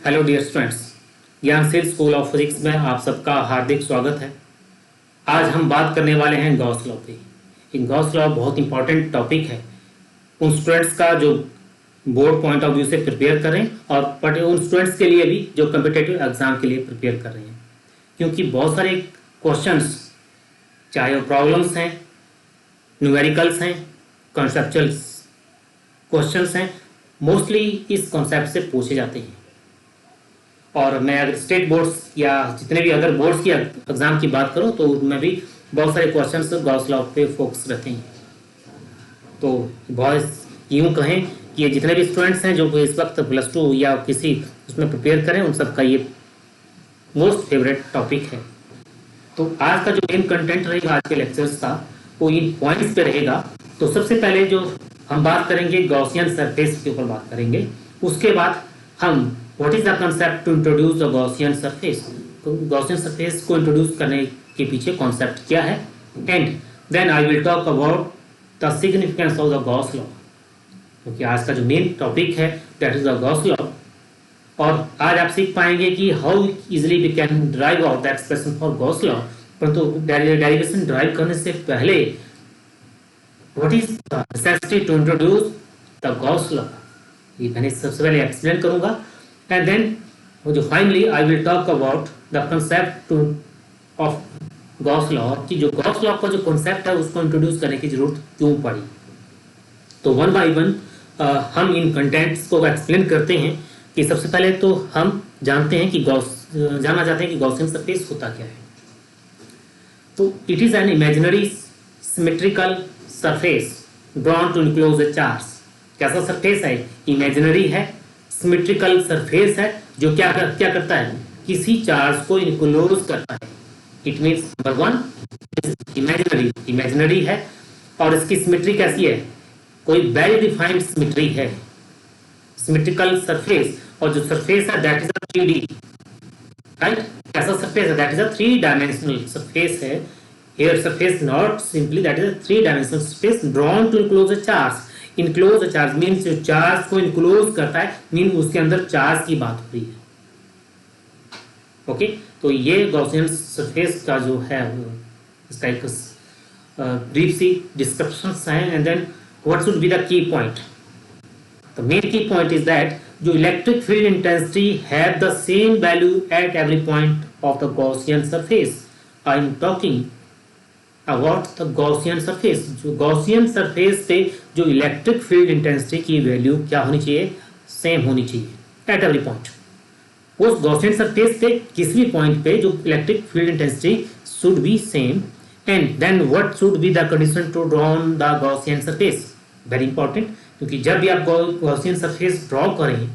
Hello dear students, Gyansheel school of physics में आप सबका हार्दिक स्वागत है। आज हम बात करने वाले हैं गॉस लॉ पे। इन गॉस लॉ बहुत इंपॉर्टेंट टॉपिक है उन स्टूडेंट्स का जो बोर्ड पॉइंट ऑफ व्यू से प्रिपेयर कर रहे हैं और बट उन स्टूडेंट्स के लिए भी जो कम्पिटेटिव एग्जाम के लिए प्रिपेयर कर रहे हैं, क्योंकि बहुत सारे क्वेश्चंस, चाहे वो प्रॉब्लम्स हैं, न्यूमेरिकल्स हैं, कॉन्सेप्चुअल क्वेश्चंस हैं, मोस्टली इस कॉन्सेप्ट से पूछे जाते हैं। और मैं अगर स्टेट बोर्ड्स या जितने भी अदर बोर्ड्स की एग्जाम की बात करूं तो उनमें भी बहुत सारे क्वेश्चंस गॉस लॉ पे फोकस रहते हैं। तो बहुत यूं कहें कि ये जितने भी स्टूडेंट्स हैं जो इस वक्त +2 या किसी उसमें प्रिपेयर करें, उन सबका ये मोस्ट फेवरेट टॉपिक है। तो आज का जो मेन कंटेंट रहेगा आज के लेक्चर्स का, वो इन पॉइंट्स पे रहेगा। तो सबसे पहले जो हम बात करेंगे गॉसियन सरफेस के ऊपर बात करेंगे। उसके बाद हम What is the concept to introduce the Gaussian surface? तो Gaussian surface को introduce करने के पीछे concept क्या है? And then I will talk about the significance of the Gauss law. क्योंकि आज का जो main topic है that is the Gauss law. और आज आप सीख पाएंगे कि how easily we can derive out the expression for Gauss law. परंतु derivation derive करने से पहले what is the necessity to introduce the Gauss law? ये मैंने सबसे पहले explain करूँगा। And then finally I will talk about the concept of Gauss law, कि जो Gauss law का जो concept है उसको introduce करने की जरूरत क्यों पड़ी। तो one by one हम इन contents को explain करते हैं कि सबसे पहले तो हम जानते हैं कि जानना चाहते हैं कि Gaussian surface होता क्या है। तो it is an imaginary symmetrical surface drawn to enclose a charge। कैसा surface है? Imaginary है, सिमेट्रिकल सरफेस है जो क्या करता है, किसी चार्ज को इनक्लोज करता है। इट मींस नंबर 1 इमेजिनरी है और इसकी सिमेट्री कैसी है, कोई वेल डिफाइंड सिमेट्री है, सिमेट्रिकल सरफेस। और जो सरफेस है that is a 3D, right. कैसा सरफेस है? That is a 3 dimensional surface है। Here surface not simply that is a 3 dimensional surface drawn to enclose a charge. Enclose charge means जो charge को enclose करता है, mean उसके अंदर charge की बात हो रही है। ओके, तो ये गॉसियन सरफेस का जो है इसका एक ब्रीफ सी डिस्क्रिप्शन है। And then what should be the key point? The main key point is that जो electric field intensity have the same value at every point of the Gaussian surface. I am talking about the Gaussian surface. जो Gaussian surface पे जो electric field intensity की value क्या होनी चाहिए, same होनी चाहिए एट एवरी पॉइंट। उस गॉसियन सरफेस पे किसी भी पॉइंट पे जो electric field intensity should be same. And then what should be the condition to draw on the Gaussian surface? Very important, क्योंकि जब भी आप गॉसियन सरफेस ड्रॉ करें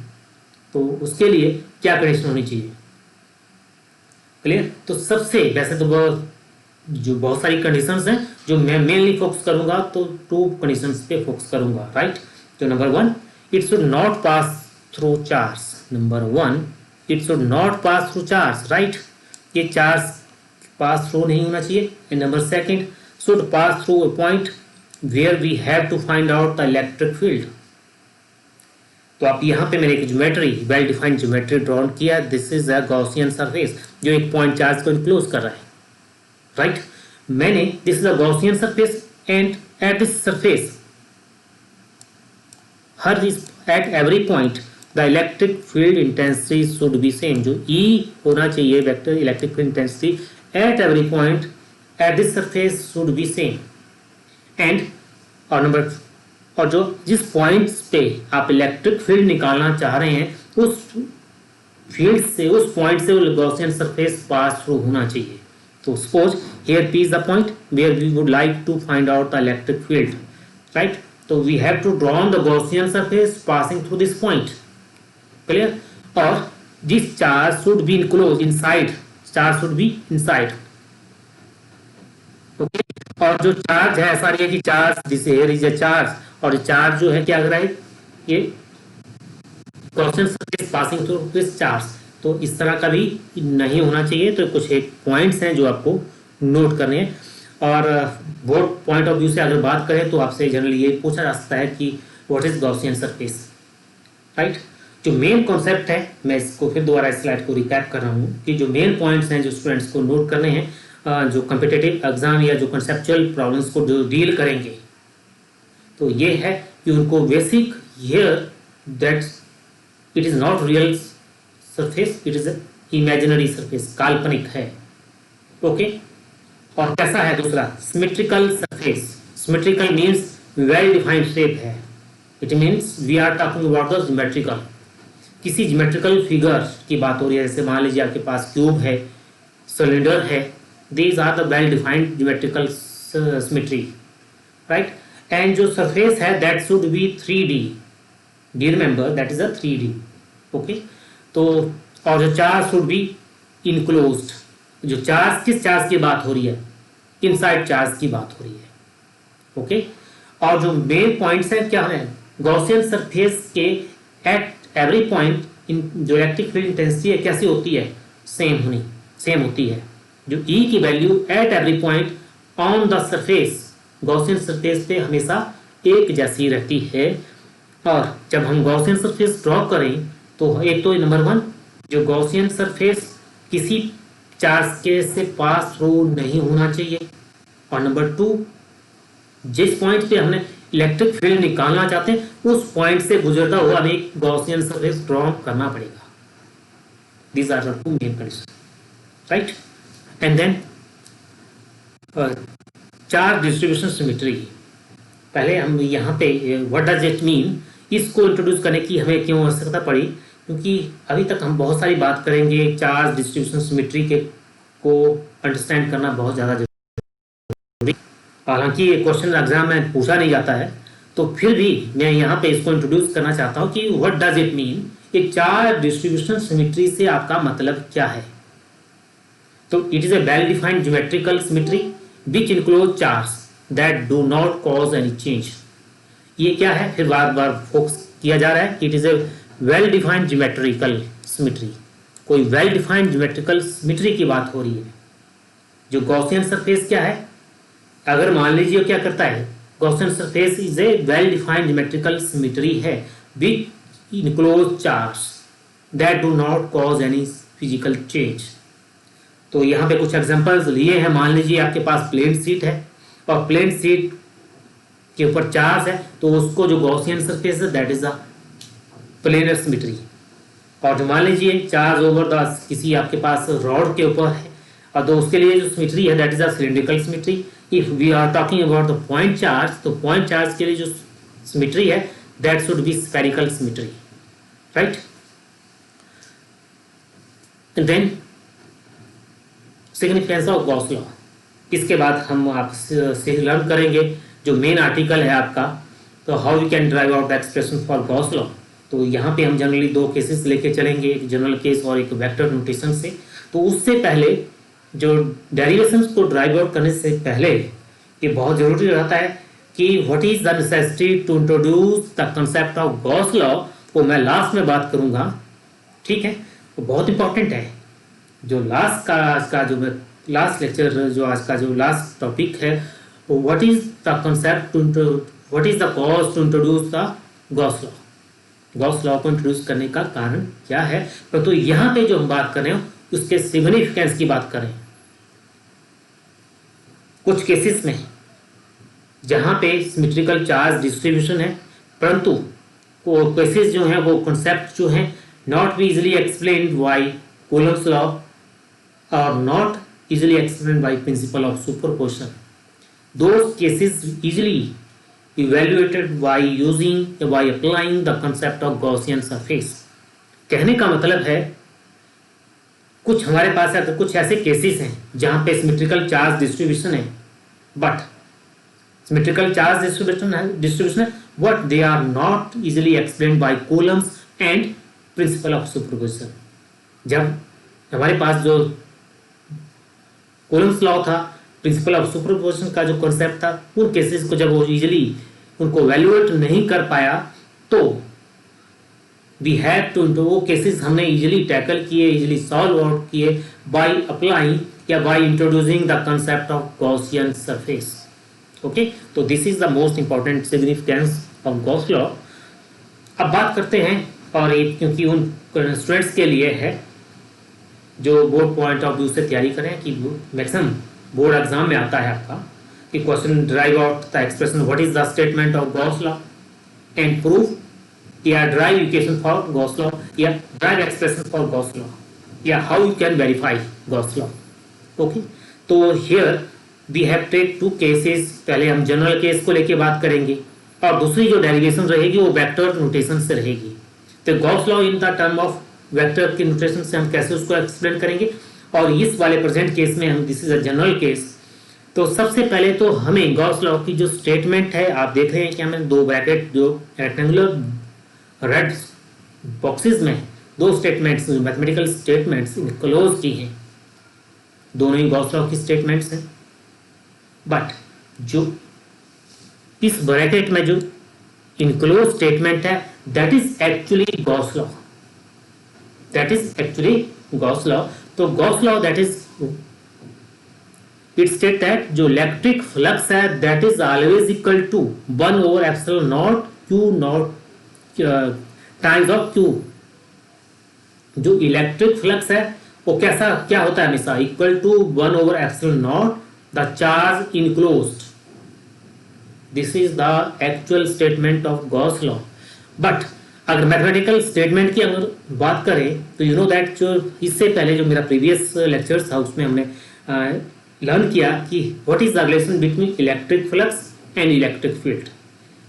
तो उसके लिए क्या कंडीशन होनी चाहिए? क्लियर? तो सबसे वैसे तो जो बहुत सारी कंडीशंस हैं, जो मैं मेनली फोकस करूंगा तो 2 कंडीशंस पे फोकस करूंगा, राइट। तो number 1, it should not pass through charge. Number 1, it should not pass through charge, right. ये चार्ज पास थ्रू नहीं होना चाहिए। And number 2, should pass through a point where we have to find out the electric field. तो आप यहाँ पे मैंने एक geometry, well defined geometry drawn किया। This is a Gaussian surface जो एक पॉइंट चार्ज को इनक्लोज कर रहा है, राइट। मैंने this is a Gaussian surface and at this surface her this eight every point the electric field intensity should be same. जो E होना चाहिए vector electric field intensity at every point at this surface should be same. And और जो जिस points पे आप electric field निकालना चाह रहे हैं उस फील्ड से, उस पॉइंट से वो गॉसियन सरफेस पास थ्रू होना चाहिए। So suppose here P is the point where we would like to find out the electric field, right? So we have to draw on the Gaussian surface passing through this point. Clear? Or this charge should be enclosed inside. Charge should be inside. Okay? और जो charge है ऐसा नहीं है कि charge this here is a charge और charge जो है क्या कर रहा है, ये Gaussian surface passing through this charge। तो इस तरह का भी नहीं होना चाहिए। तो कुछ एक पॉइंट्स हैं जो आपको नोट करने हैं। और बोर्ड पॉइंट ऑफ व्यू से अगर बात करें तो आपसे जनरली ये पूछा जा सकता है कि what is Gaussian surface, right. जो मेन कॉन्सेप्ट है, मैं इसको फिर दोबारा स्लाइड को रिकैप कर रहा हूँ कि जो मेन पॉइंट्स हैं जो स्टूडेंट्स को नोट करने हैं, जो कम्पिटिटिव एग्जाम या जो कंसेप्चुअल प्रॉब्लम्स को जो डील करेंगे, तो ये है कि उनको basic here that it is not real surface, it is imaginary surface, काल्पनिक है। ओके, और कैसा है दूसरा, symmetrical surface. Symmetrical means well defined shape है, it means we are talking about the geometrical, किसी ज्योमेट्रिकल फिगर की बात हो रही है, जैसे मान लीजिए आपके पास क्यूब है, सिलेंडर है, these are the well defined geometrical symmetry, right. And जो सरफेस है that should B 3D, D remember that is a 3D। Okay, तो और जो चार्ज शुड बी इनक्लोज्ड, जो चार्ज, किस चार्ज की बात हो रही है, इनसाइड चार्ज की बात हो रही है। ओके, और जो मेन पॉइंट्स हैं क्या है, गॉसियन सरफेस के एट एवरी पॉइंट इन जो इलेक्ट्रिक फील्ड इंटेंसिटी है कैसी होती है, सेम होती है। जो E की value at every point on the surface, Gaussian surface पे हमेशा एक जैसी रहती है। और जब हम गॉसियन सरफेस ड्रॉ करें तो एक तो नंबर 1, जो गॉसियन सरफेस किसी चार्ज के से पास थ्रू नहीं होना चाहिए, और नंबर 2, जिस पॉइंट पे हमने इलेक्ट्रिक फील्ड निकालना चाहते हैं उस पॉइंट से गुजरता हुआ हमें एक गॉसियन सरफेस ड्रॉ करना पड़ेगा। These are the 2 main condition, right. And then charge distribution symmetry. पहले हम यहाँ पे व्हाट डज इट मीन, इसको इंट्रोड्यूस करने की हमें क्यों आवश्यकता पड़ी, क्योंकि अभी तक हम बहुत सारी बात करेंगे, चार्ज डिस्ट्रीब्यूशन सिमेट्री के को अंडरस्टैंड करना बहुत ज़्यादा जरूरी। हालांकि ये क्वेश्चन एग्जाम में पूछा नहीं जाता है, तो फिर भी मैं यहाँ पे इसको इंट्रोड्यूस करना चाहता हूँ कि व्हाट डज इट मीन, एक चार्ज डिस्ट्रीब्यूशन सिमेट्री से आपका मतलब क्या है। तो it is a well defined geometrical symmetry which enclose charge that do not cause any change. ये क्या है, फिर बार बार फोकस किया जा रहा है कि it is a well defined geometrical symmetry. कोई वेल डिफाइंड ज्योमेट्रिकल सिमेट्री की बात हो रही है। जो गॉसियन सरफेस क्या है, अगर मान लीजिए क्या करता है, Gaussian surface is a well defined geometrical symmetry है which enclose charge that do not cause any physical change. तो यहाँ पे कुछ एग्जांपल्स लिए हैं। मान लीजिए आपके पास प्लेन शीट है और प्लेन शीट के ऊपर चार्ज है, तो उसको जो गॉसियन सरफेस है that is a planar symmetry. और जो मान लीजिए चार्ज ओवर द किसी आपके पास रॉड के ऊपर है, और तो उसके लिए जो सिमेट्री है that is a cylindrical symmetry. If we are talking about the point charge, तो पॉइंट चार्ज के लिए जो सिमेट्री है that should be spherical symmetry, right. And then significance of Gauss law. इसके बाद हम आपसे लर्न करेंगे जो मेन आर्टिकल है आपका, तो how we can derive out the expression for Gauss law. तो यहाँ पे हम जनरली 2 केसेस लेके चलेंगे, एक जनरल केस और एक वेक्टर नोटेशन से। तो उससे पहले जो डेरिवेशंस को ड्राइव आउट करने से पहले ये बहुत जरूरी रहता है कि what is the necessity to introduce the concept of Gauss law, वो मैं लास्ट में बात करूंगा, ठीक है। वो बहुत इंपॉर्टेंट है। जो लास्ट का आज का जो लास्ट लेक्चर, जो आज का जो लास्ट टॉपिक है, what is the concept to what is the cause to introduce the Gauss law. Gauss law को इंट्रोड्यूस करने का कारण क्या है, तो यहाँ पे जो हम बात कर रहे हैं उसके सिग्निफिकेंस की बात करें। कुछ केसेस में जहाँ पे सिमेट्रिकल चार्ज डिस्ट्रीब्यूशन है, परंतु वो केसेस जो हैं वो कॉन्सेप्ट जो हैं not be easily explained by Coulomb's law or not easily explained by principle of superposition. Those cases easily evaluated by applying the concept of Gaussian surface. कहने का मतलब है कुछ हमारे पास है, तो कुछ ऐसे केसेस हैं जहां पे सिमेट्रिकल चार्ज डिस्ट्रीब्यूशन है, बट सिमेट्रिकल चार्ज डिस्ट्रीब्यूशन है but they are not easily explained by Coulomb's and principle of superposition. जब हमारे पास जो कूलम्स लॉ था, प्रिंसिपल ऑफ सुपरपोजिशन का जो कॉन्सेप्ट था, उन केसेस को जब वो इजीली उनको वैल्यूएट नहीं कर पाया, तो वी हैव टू वो केसेस हमने इजीली टैकल किए, इजीली सॉल्व आउट किए बाय अप्लाइंग या by introducing the concept of Gaussian surface. Okay, तो this is the most important significance of Gauss law. अब बात करते हैं और ये क्योंकि उन स्टूडेंट्स के लिए है जो बोर्ड पॉइंट ऑफ व्यू से तैयारी करें कि मैक्सिमम बोर्ड एग्जाम में आता है आपका कि question drive out the expression what is the statement of Gauss law and proof या drive equation for Gauss law या drive expression for Gauss law या how you can verify Gauss law. Okay, तो here we have take two cases. पहले हम general case को लेके बात करेंगे और दूसरी जो डेरिवेशन रहेगी वो वेक्टर नोटेशन से रहेगी। तो Gauss law in the term of vector के नोटेशन से हम कैसे उसको एक्सप्लेन करेंगे, और इस वाले प्रेजेंट केस में हम this is a general case. तो सबसे पहले तो हमें गॉस लॉ की जो स्टेटमेंट है, आप देख रहे हैं कि हमें दो ब्रैकेट जो रेक्टेंगुलर रेड बॉक्सेस में दो स्टेटमेंट्स मैथमेटिकल स्टेटमेंट्स क्लोज की हैं, दोनों ही गॉस लॉ की स्टेटमेंट्स हैं। बट जो इस ब्रैकेट में जो इनक्लोज स्टेटमेंट है that is actually Gauss law, that is actually Gauss law. तो Gauss law that is it state that जो इलेक्ट्रिक फ्लक्स है that is always equal to 1 over epsilon not q not times of q. जो electric flux है वो कैसा क्या होता है हमेशा equal to 1 over epsilon naught the charge enclosed. This is the actual statement of Gauss law. But अगर mathematical statement की अगर बात करें तो यू नो दैट जो इससे पहले जो मेरा प्रीवियस लेक्चर था उसमें हमने लर्न किया कि what is the relation between electric flux and electric field.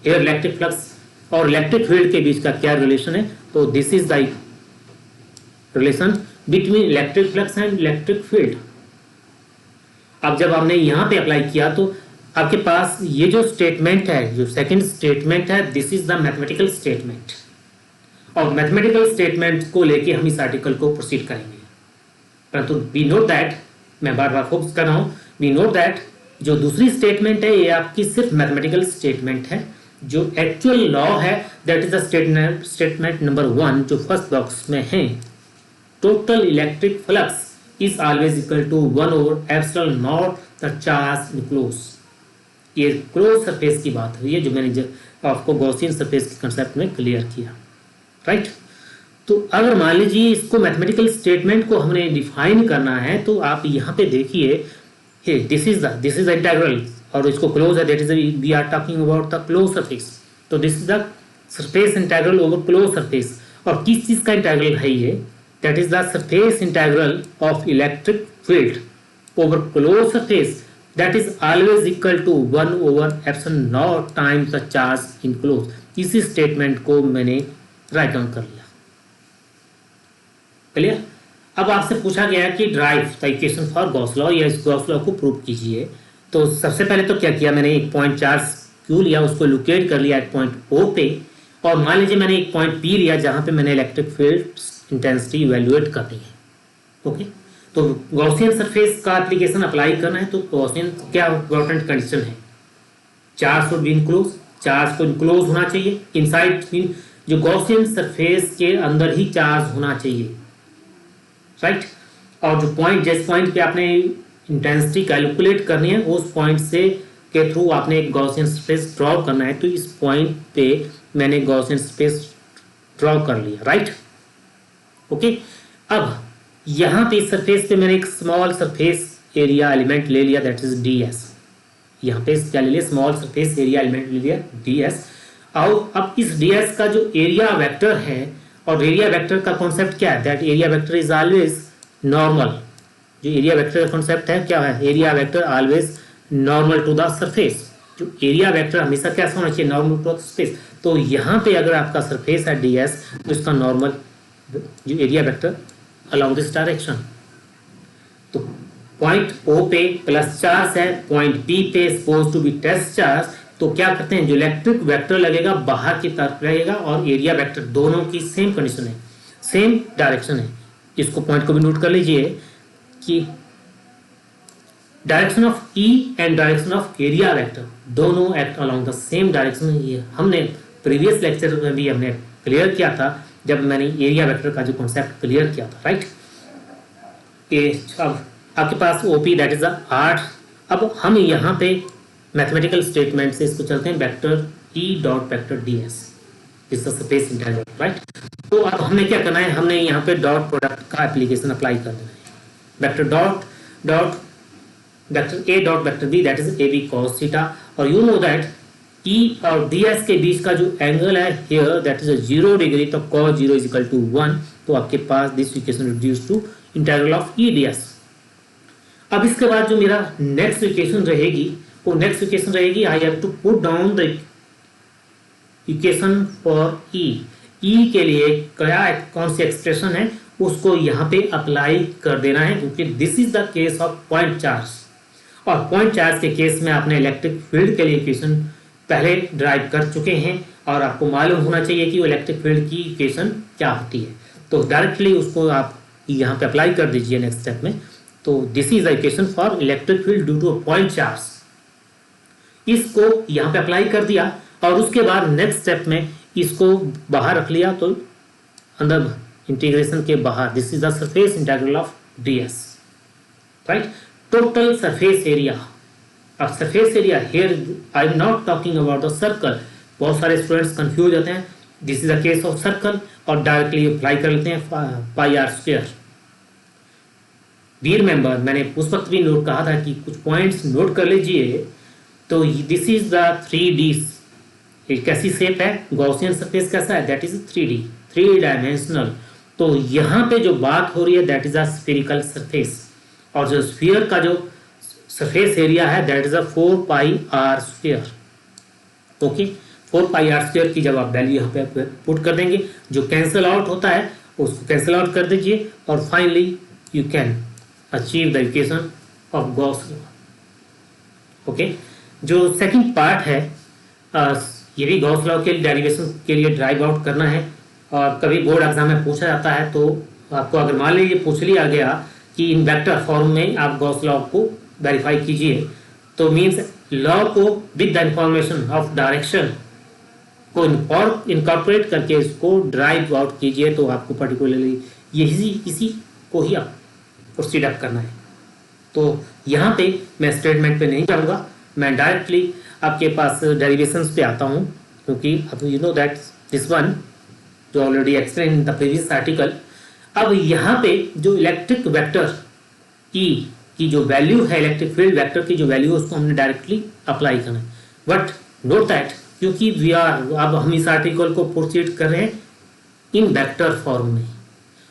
Air electric flux और इलेक्ट्रिक फील्ड के बीच का क्या रिलेशन है, तो this is the relation between electric flux and electric field. अब जब हमने यहाँ पे अप्लाई किया तो आपके पास ये जो स्टेटमेंट है, जो सेकंड स्टेटमेंट है, this is the mathematical statement. और मैथमेटिकल स्टेटमेंट को लेके हम इस आर्टिकल को प्रोसीड करेंगे। परंतु वी नोट दैट, मैं बार बार फोकस कर रहा हूं, वी नोट दैट जो दूसरी स्टेटमेंट है ये आपकी सिर्फ मैथमेटिकल स्टेटमेंट है। जो एक्चुअल लॉ है that is the statement number 1 जो फर्स्ट बॉक्स में है, total electric flux is always equal to 1 over epsilon naught the charge enclose. ये क्लोज सरफेस की बात हुई है जो मैंने आपको गॉसियन सरफेस के कंसेप्ट में क्लियर किया, राइट। तो अगर मान लीजिए इसको मैथमेटिकल स्टेटमेंट को हमने डिफाइन करना है तो आप यहाँ पे देखिए दिस इज द इंटीग्रल और इसको क्लोज है, that is we are talking about the close surface. तो this is the surface integral over close surface. और किस चीज का इंटीग्रल है ये, that is the surface integral of electric field over close surface that is always equal to 1 over epsilon not times the charge enclose. इसी स्टेटमेंट को मैंने राइट डाउन कर लिया, क्लियर। अब आपसे पूछा गया है कि drive the equation for Gauss law या इस गॉस लॉ को प्रूव कीजिए। तो सबसे पहले तो क्या किया, मैंने एक पॉइंट चार्ज क्यू लिया, उसको लोकेट कर लिया एक पॉइंट ओ पे, और मान लीजिए मैंने एक पॉइंट पी लिया जहां पे मैंने इलेक्ट्रिक फील्ड इंटेंसिटी इवेल्युएट करनी है। ओके, तो गॉसियन सरफेस का एप्लीकेशन अप्लाई करना है तो गॉसियन क्या इंपॉर्टेंट कंडीशन है, charge should B enclose, charge को इनक्लोज होना चाहिए इनसाइड मीन जो गॉसियन सरफेस के अंदर ही चार्ज होना चाहिए, राइट। और जो पॉइंट जिस पॉइंट पे आपने इंटेंसिटी कैलकुलेट करनी है उस पॉइंट से के थ्रू आपने एक गॉसियन सरफेस ड्रॉ करना है। तो इस पॉइंट पे मैंने गॉसियन सरफेस ड्रॉ कर लिया, राइट। ओके, अब यहाँ पे इस सरफेस पे मैंने एक स्मॉल सरफेस एरिया एलिमेंट ले लिया दैट इज ds। यहाँ पे क्या ले लिया, स्मॉल सरफेस एरिया एलिमेंट ले लिया ds। और अब इस ds का जो एरिया वेक्टर है, और एरिया वेक्टर का कॉन्सेप्ट क्या है, that area vector is always normal. जो एरिया वेक्टर का कॉन्सेप्ट है क्या है, area vector always normal to the surface. जो एरिया वेक्टर हमेशा कैसा होना चाहिए, नॉर्मल टू द सरफेस। तो यहाँ पे अगर आपका सरफेस है ds तो इसका नॉर्मल जो area vector along this direction। तो पॉइंट O पे प्लस चार्ज है, पॉइंट B पे suppose to be test charge. तो क्या करते हैं, जो इलेक्ट्रिक वेक्टर लगेगा बाहर की तरफ रहेगा और एरिया वेक्टर दोनों की सेम कंडीशन है, सेम डायरेक्शन है। इसको पॉइंट को भी नोट कर लीजिए कि direction of E and direction of area vector दोनों act along the same direction. ये हमने प्रीवियस लेक्चर में भी हमने क्लियर किया था जब मैंने एरिया वेक्टर का जो कॉन्सेप्ट क्लियर किया था, राइट। अब आपके पास OP that is the art. अब हम यहाँ पे मैथमेटिकल स्टेटमेंट से इसको चलते हैं vector E dot vector ds। This is surface integral, right. तो अब हमें क्या करना है, हमने यहाँ पे डॉट प्रोडक्ट का एप्लीकेशन अप्लाई कर देना है। Vector dot dot vector A dot vector B that is A B cos theta, और यू नो दैट ई और डी एस के बीच का जो एंगल है हियर दैट इज 0 डिग्री, तो cos 0 इज इक्वल टू 1। तो आपके पास this equation reduce to integral of E D S. अब इसके बाद जो मेरा नेक्स्ट इक्वेशन रहेगी, वो नेक्स्ट इक्वेशन रहेगी I have to put down the equation for E के लिए क्या कौन सी एक्सप्रेशन है उसको यहाँ पे अप्लाई कर देना है, क्योंकि this is the case of point charge. और पॉइंट चार्ज के केस में आपने इलेक्ट्रिक फील्ड के लिए इक्वेशन पहले ड्राइव कर चुके हैं और आपको मालूम होना चाहिए कि वो इलेक्ट्रिक फील्ड की इक्वेशन क्या होती है। तो डायरेक्टली उसको आप यहाँ पे अप्लाई कर दीजिए नेक्स्ट स्टेप में। तो this is the equation for electric field due two point charge. इसको यहाँ पे अप्लाई कर दिया और उसके बाद नेक्स्ट स्टेप में इसको बाहर रख लिया, तो अंदर इंटीग्रेशन के बाहर this is the surface integral of ds, right. Total surface area. अब surface area here I am not talking about the circle. बहुत सारे स्टूडेंट्स कंफ्यूज होते हैं, this is the case of circle और डायरेक्टली अप्लाई कर लेते हैं pi R square. Be remember, मैंने उस वक्त भी नोट कहा था कि कुछ पॉइंट्स नोट कर लीजिए। तो दिस इज द 3D, कैसी शेप है, गॉसियन सरफेस कैसा है, दैट इज 3D, 3 डायमेंशनल। तो यहाँ पे जो बात हो रही है that is a spherical surface, और जो स्फीयर का जो सरफेस एरिया है that is a 4 pi R square. Okay, 4 pi R square की जब आप वैल्यू यहाँ पे पुट कर देंगे, जो कैंसिल आउट होता है उसको कैंसिल आउट कर दीजिए, और finally you can achieve the equation of Gauss law. Okay, जो सेकंड पार्ट है ये भी गॉस लॉ के डेरिवेशन के लिए ड्राइव आउट करना है, और कभी बोर्ड एग्जाम में पूछा जाता है। तो आपको अगर मान लीजिए पूछ लिया गया कि इन वेक्टर फॉर्म में आप गॉस लॉ को वेरीफाई कीजिए, तो मीन्स लॉ को with the information of direction को इनकॉर्पोरेट करके इसको ड्राइव आउट कीजिए, तो आपको पर्टिकुलरली इसी को ही आप प्रोसीड अप करना है। तो यहाँ पे मैं स्टेटमेंट पे नहीं जाऊँगा, मैं डायरेक्टली आपके पास डेरिवेशंस पे आता हूँ, क्योंकि अब you know that this one जो already explain in the previous article. अब यहाँ पे जो इलेक्ट्रिक वेक्टर ई की जो वैल्यू है, इलेक्ट्रिक फील्ड वेक्टर की जो वैल्यू है, उसको हमने डायरेक्टली अप्लाई करना है। बट नोट दैट क्योंकि वी आर अब हम इस आर्टिकल को प्रोसीड कर रहे हैं इन वेक्टर फॉर्म में,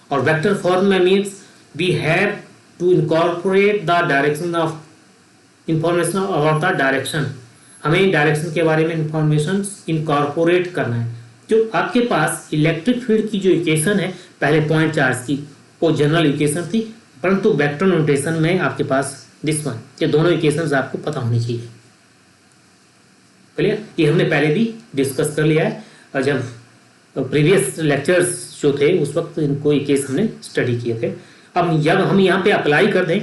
और वेक्टर फॉर्म में means we have to incorporate the direction of information about the direction. हमें डायरेक्शन के बारे में इंफॉर्मेशन इनकॉर्पोरेट करना है। जो आपके पास इलेक्ट्रिक फील्ड की जो इक्वेशन है पहले पॉइंट चार्ज की, वो जनरल इक्वेशन थी, परंतु वेक्टर नोटेशन में आपके पास दिस वन, ये दोनों इक्वेशंस आपको पता होनी चाहिए। क्लियर, ये हमने पहले भी डिस्कस कर लिया है, और जब प्रीवियस लेक्चर्स जो थे उस वक्त इनको एक केस हमने स्टडी किए थे। अब जब हम यहाँ पे अप्लाई कर दें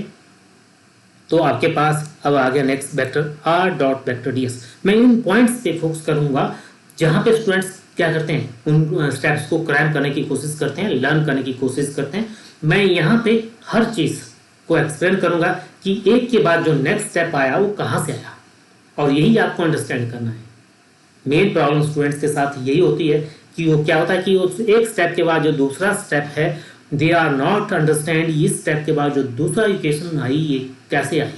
तो आपके पास अब आ गया next vector R dot vector D S. मैं इन पॉइंट्स पे फोकस करूंगा जहाँ पे स्टूडेंट्स क्या करते हैं, उन स्टेप्स को क्रैम करने की कोशिश करते हैं, लर्न करने की कोशिश करते हैं। मैं यहाँ पे हर चीज़ को एक्सप्लेन करूंगा कि एक के बाद जो नेक्स्ट स्टेप आया वो कहाँ से आया, और यही आपको अंडरस्टैंड करना है। मेन प्रॉब्लम स्टूडेंट्स के साथ यही होती है कि वो क्या होता है कि उस एक स्टेप के बाद जो दूसरा स्टेप है दे आर नॉट अंडरस्टैंड इस स्टेप के बाद जो दूसरा इक्वेशन आई ये कैसे आई।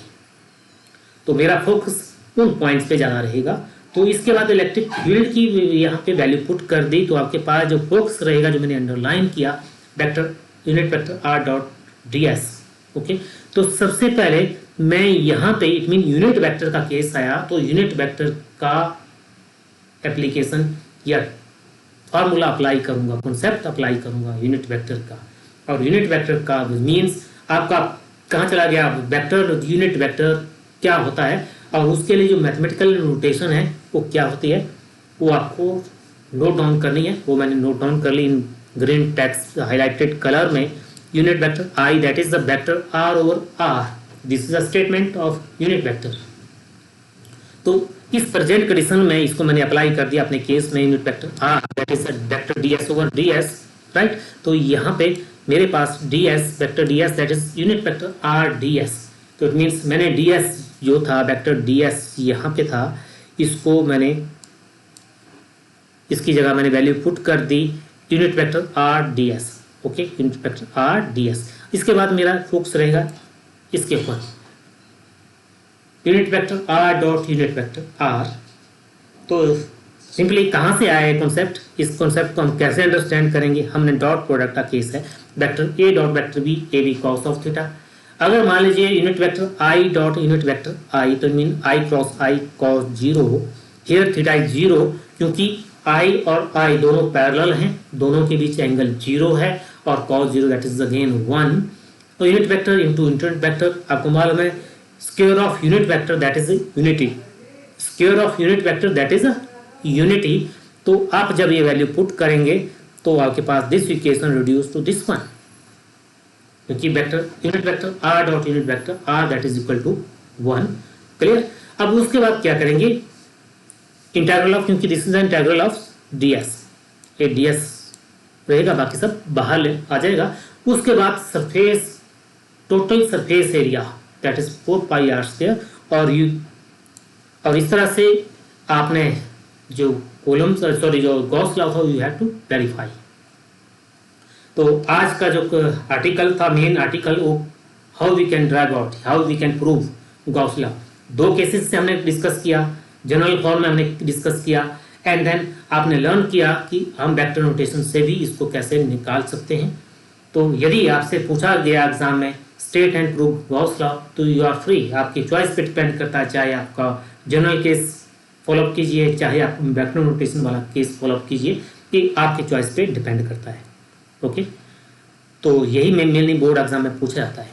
तो मेरा फोकस उन पॉइंट्स पे ज़्यादा रहेगा। तो इसके बाद इलेक्ट्रिक फील्ड की यहाँ पे वैल्यू पुट कर दी, तो आपके पास जो फोकस रहेगा जो मैंने अंडरलाइन किया vector unit vector R dot D S. Okay, तो सबसे पहले मैं यहाँ पे इट मीन यूनिट वेक्टर का केस आया, तो यूनिट वेक्टर का एप्लीकेशन या फॉर्मूला अप्लाई करूंगा, कॉन्सेप्ट अप्लाई करूंगा यूनिट वेक्टर का। और यूनिट वेक्टर का मीन्स आपका कहाँ चला गया, वेक्टर यूनिट वेक्टर क्या होता है, और उसके लिए जो मैथमेटिकल नोटेशन है वो क्या होती है, वो आपको नोट डाउन करनी है। वो मैंने नोट डाउन कर ली in green text highlighted colour में। Unit vector I that is the vector R over R, this is a statement of unit vector. तो इस प्रेजेंट कंडीशन में इसको मैंने अप्लाई कर दिया अपने केस में, unit vector R that is vector D S over D S, right. तो यहाँ पे मेरे पास D S vector D S that is unit vector R D S. तो इट मीन्स मैंने डी एस जो था वेक्टर डी एस यहाँ पे था, इसको मैंने इसकी जगह मैंने वैल्यू पुट कर दी unit vector R D S. Okay, unit vector R D S. इसके बाद मेरा फोकस रहेगा इसके ऊपर, unit vector R dot unit vector R. तो सिंपली कहाँ से आया है कॉन्सेप्ट, इस कॉन्सेप्ट को हम कैसे अंडरस्टैंड करेंगे। हमने डॉट प्रोडक्ट का केस है, vector A dot vector B, A B cos of theta. अगर मान लीजिए unit vector I dot unit vector I, तो mean I cross I cos zero, here theta is zero, क्योंकि I और आई दोनों parallel हैं, दोनों के बीच एंगल जीरो है, और cos zero that is again 1। तो unit vector into unit vector, आपको मालूम है square of unit vector that is unity, square of unit vector that is unity. तो आप जब ये वैल्यू पुट करेंगे तो आपके पास this equation reduce to this one, क्योंकि vector unit vector R dot unit vector R that is equal to 1। Clear. अब उसके बाद क्या करेंगे, इंटीग्रल ऑफ, क्योंकि this is integral of ds, ये ds रहेगा, बाकी सब बाहर आ जाएगा। उसके बाद surface, total surface area that is 4 pi R square, और इस तरह से आपने जो कॉलम सॉरी जो गॉस लॉ था यू हैव टू वेरीफाई। तो आज का जो आर्टिकल था, मेन आर्टिकल, वो how we can derive out, how we can prove Gauss law. दो केसेस से हमने डिस्कस किया, जनरल फॉर्म में हमने डिस्कस किया, एंड देन आपने लर्न किया कि हम वेक्टर नोटेशन से भी इसको कैसे निकाल सकते हैं। तो यदि आपसे पूछा गया एग्जाम में state and prove Gauss law, तो यू आर फ्री, आपकी चॉइस पे डिपेंड करता है, चाहे आपका जनरल केस फॉलोअप कीजिए, चाहे आप वेक्टर नोटेशन वाला केस फॉलोअप कीजिए, कि आपकी चॉइस पे डिपेंड करता है। ओके, तो यही मेनली बोर्ड एग्जाम में पूछा जाता है।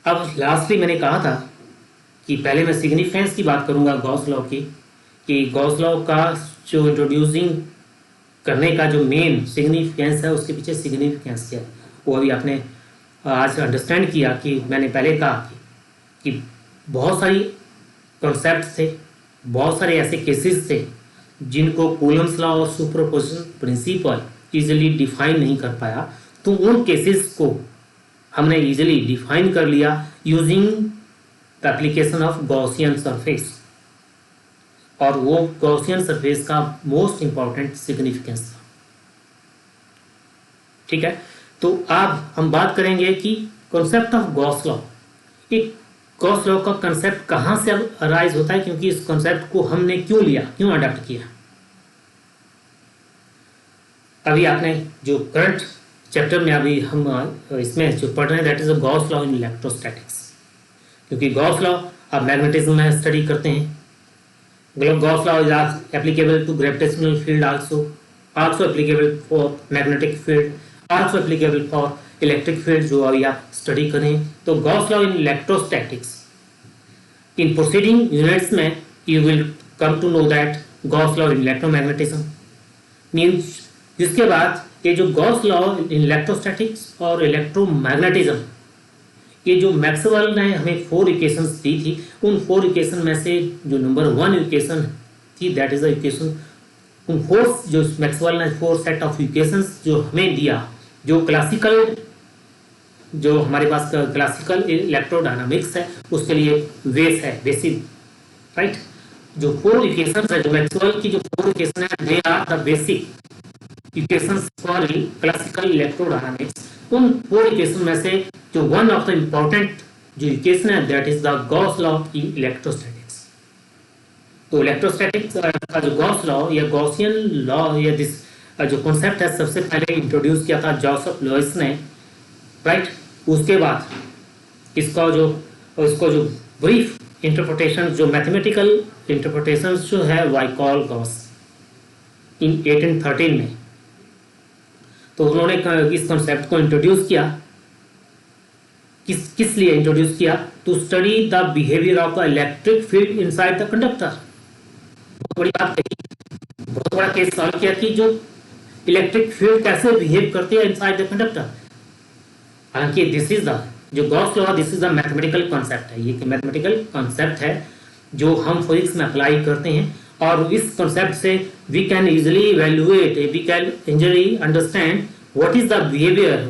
अब लास्टली मैंने कहा था कि पहले मैं सिग्निफिकेंस की बात करूंगा गॉस लॉ की, कि गॉस लॉ का जो इंट्रोड्यूसिंग करने का जो मेन सिग्निफिकेंस है, उसके पीछे सिग्निफिकेंस क्या है, वो अभी आपने आज अंडरस्टैंड किया। कि मैंने पहले कहा कि बहुत सारी कॉन्सेप्ट थे, बहुत सारे ऐसे केसेस थे जिनको कूलम्स लॉ और सुपरपोजिशन प्रिंसिपल इजीली डिफाइन नहीं कर पाया, तो उन केसेस को हमने इजीली डिफाइन कर लिया using the application of Gaussian surface, और वो गॉसियन सरफेस का मोस्ट इंपॉर्टेंट सिग्निफिकेंस था। ठीक है, तो अब हम बात करेंगे कि कॉन्सेप्ट ऑफ गॉस लॉ, एक गॉस लॉ का कंसेप्ट कहां से अराइज होता है, क्योंकि इस कंसेप्ट को हमने क्यों लिया, क्यों अडॉप्ट किया। अभी आपने जो करंट चैप्टर में अभी हम इसमें जो पढ़ रहे हैं that is Gauss law in electrostatics, क्योंकि गॉस लॉ आप मैग्नेटिज्म में स्टडी करते हैं। Gauss law is applicable to gravitational field also applicable for magnetic field, also applicable for electric field, जो अभी आप स्टडी करें। तो Gauss law in electrostatics, in proceeding units में you will come to know that Gauss law in electromagnetism means. जिसके बाद ये जो गॉस लॉ इन इलेक्ट्रोस्टैटिक्स और इलेक्ट्रोमैग्नेटिज्म, ये जो मैक्सवेल ने हमें 4 इक्वेशंस दी थी, उन 4 इक्वेशन में से जो नंबर 1 इक्वेशन थी दैट इज द इक्वेशन, उन 4 जो मैक्सवेल ने 4 सेट ऑफ इक्वेशंस जो हमें दिया, जो क्लासिकल, जो हमारे पास क्लासिकल इलेक्ट्रोडायनामिक्स है उसके लिए बेस है, बेसिक, राइट। जो 4 इक्वेशंस है, जो मैक्सवेल की जो 4 इक्वेशन है, they are the basic equations for classical electrodynamics. उन 4 इक्वेशन में से जो वन ऑफ द इंपॉर्टेंट जो इक्वेशन है that is the Gauss law in electrostatics. तो इलेक्ट्रोस्टैटिक्स का जो गॉस लॉ या गॉसियन लॉ या दिस जो कॉन्सेप्ट है, सबसे पहले इंट्रोड्यूस किया था जोसेफ लुईस ने, राइट। उसके बाद इसको जो ब्रीफ इंटरप्रिटेशन, जो मैथमेटिकल इंटरप्रिटेशन जो है वाई कॉल गॉस इन 1813 में। तो उन्होंने इस कॉन्सेप्ट को इंट्रोड्यूस किया, किस लिए इंट्रोड्यूस किया, to study the behaviour of the electric field inside the conductor. बहुत बड़ी बात कही, बहुत बड़ा केस सॉल्व किया कि जो इलेक्ट्रिक फील्ड कैसे बिहेव करती है इनसाइड द कंडक्टर। हालांकि दिस इज द जो Gauss law, this is the mathematical concept है, ये मैथमेटिकल कॉन्सेप्ट है जो हम फिजिक्स में अप्लाई करते हैं, और इस कॉन्सेप्ट से we can easily evaluate, we can easily understand what is the behaviour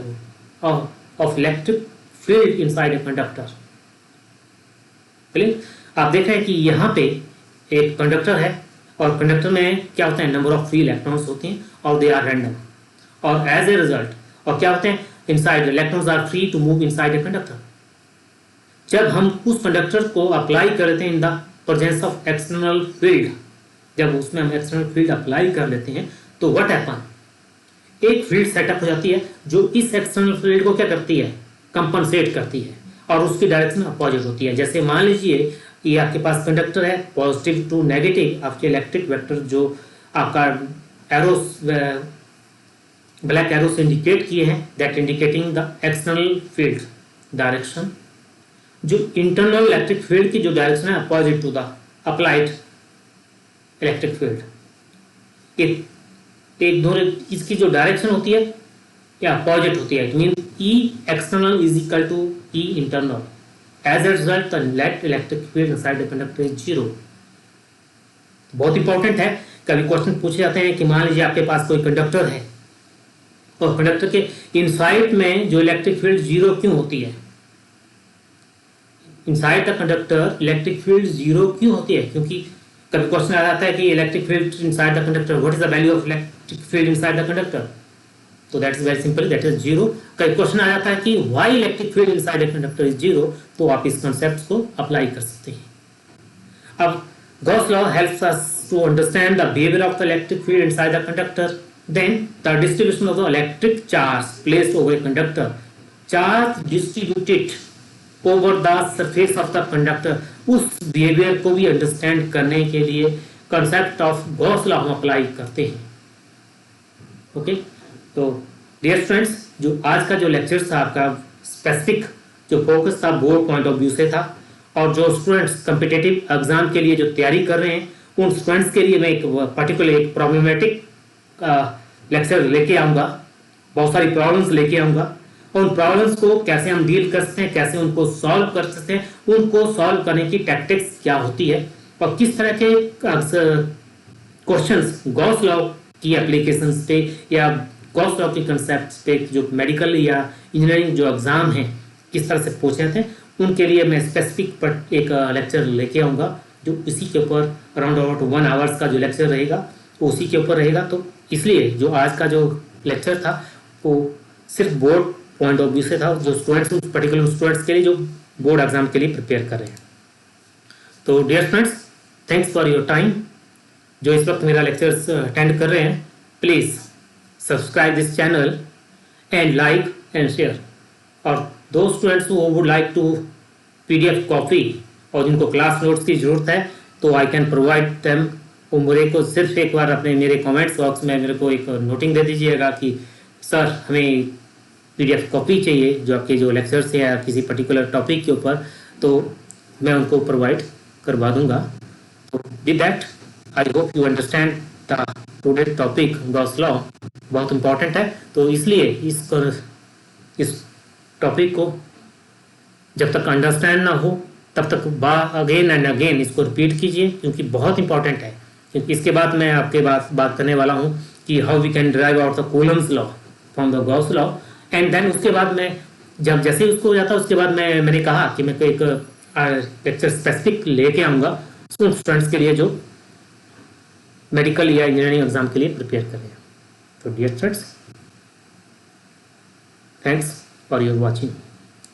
of electric field inside a conductor. Clear. आप देख रहे हैं कि यहाँ पे एक कंडक्टर है और कंडक्टर में क्या होता है, नंबर ऑफ फ्री इलेक्ट्रॉन्स होते हैं और दे आर रैंडम, और एज ए रिजल्ट और क्या होते हैं, inside electrons are free to move inside a conductor. जब हम उस कंडक्टर को अप्लाई करते हैं in the presence of external field, जब उसमें हम एक्सटर्नल फील्ड अप्लाई कर लेते हैं तो व्हाट हैपन, एक फील्ड सेटअप हो जाती है जो इस एक्सटर्नल फील्ड को क्या करती है, कंपनसेट करती है और उसकी डायरेक्शन अपोजिट होती है। जैसे मान लीजिए ये आपके पास कंडक्टर है, पॉजिटिव टू नेगेटिव, आपके इलेक्ट्रिक वेक्टर जो आपका एरोस ब्लैक एरो से इंडिकेट किए हैं, that indicating the external field direction. जो इंटरनल इलेक्ट्रिक फील्ड की जो डायरेक्शन है opposite to the applied electric field, एक दोनों इसकी जो डायरेक्शन होती है या अपोजिट होती है, it mean E external is equal to E internal. As a result the net electric field inside the conductor is zero. बहुत इंपॉर्टेंट है, कभी क्वेश्चन पूछे जाते हैं कि मान लीजिए आपके पास कोई कंडक्टर है और कंडक्टर के इनसाइड में जो इलेक्ट्रिक फील्ड जीरो क्यों होती है, inside the conductor electric field zero क्यों होती है, क्योंकि कभी क्वेश्चन आ जाता है कि electric field inside the conductor, what is the value of electric field inside the conductor, तो that is very simple, that is zero. कभी क्वेश्चन आ जाता है कि why electric field inside the conductor is zero, तो आप इस concept को अप्लाई कर सकते हैं। अब Gauss law helps us to understand the behaviour of the electric field inside the conductor, then the distribution of the electric charge placed over a conductor, charge distributed over the surface of the conductor, उस behaviour को भी understand करने के लिए concept of Gauss law हम apply करते हैं। Okay, तो डियर स्टूडेंट्स, जो आज का जो लेक्चर था आपका स्पेसिफिक जो फोकस था बोर्ड पॉइंट ऑफ व्यू से था, और जो स्टूडेंट्स कम्पिटिटिव एग्जाम के लिए जो तैयारी कर रहे हैं उन स्टूडेंट्स के लिए मैं एक पर्टिकुलर एक प्रॉब्लमेटिक लेक्चर लेके आऊँगा, बहुत सारी प्रॉब्लम्स लेके आऊँगा। उन प्रॉब्लम्स को कैसे हम डील कर सकते हैं, कैसे उनको सॉल्व कर सकते हैं, उनको सॉल्व करने की टैक्टिक्स क्या होती है और किस तरह के क्वेश्चंस गॉस लॉ की एप्लीकेशंस पे या गॉस लॉ के कंसेप्ट पे जो मेडिकल या इंजीनियरिंग जो एग्जाम हैं किस तरह से पूछे जाते हैं, उनके लिए मैं स्पेसिफिक एक लेक्चर लेके आऊँगा जो इसी के ऊपर अराउंड अबाउट 1 आवर्स का जो लेक्चर रहेगा वो उसी के ऊपर रहेगा। तो इसलिए जो आज का जो लेक्चर था वो सिर्फ बोर्ड पॉइंट ऑफ व्यू से था, जो स्टूडेंट्स उस पर्टिकुलर स्टूडेंट्स के लिए जो बोर्ड एग्जाम के लिए प्रिपेयर कर रहे हैं। तो dear friends, thanks for your time. जो इस वक्त मेरा लेक्चर्स अटेंड कर रहे हैं, please subscribe this channel and like and share. और दो students who would like to PDF copy और जिनको क्लास नोट्स की ज़रूरत है, तो आई कैन प्रोवाइड देम। वो मेरे को सिर्फ एक बार अपने मेरे कमेंट्स बॉक्स में मेरे को एक नोटिंग दे दीजिएगा कि सर हमें PDF कॉपी चाहिए जो आपके जो लेक्चर्स है या किसी पर्टिकुलर टॉपिक के ऊपर, तो मैं उनको प्रोवाइड करवा दूंगा। तो with that I hope you understand the today topic Gauss law बहुत इंपॉर्टेंट है, तो इसलिए इस टॉपिक को जब तक अंडरस्टैंड ना हो तब तक अगेन एंड अगेन इसको रिपीट कीजिए, क्योंकि बहुत इंपॉर्टेंट है। क्योंकि इसके बाद मैं आपके बात करने वाला हूँ कि how we can derive out the Coulomb's law from the Gauss law, and then उसके बाद मैं जब जैसे ही उसको हो जाता है उसके बाद मैंने कहा कि मैं एक लेक्चर स्पेसिफिक लेके आऊँगा उन स्टूडेंट्स के लिए जो मेडिकल या इंजीनियरिंग एग्जाम के लिए प्रिपेयर कर रहे हैं। तो डियर students, thanks for your watching.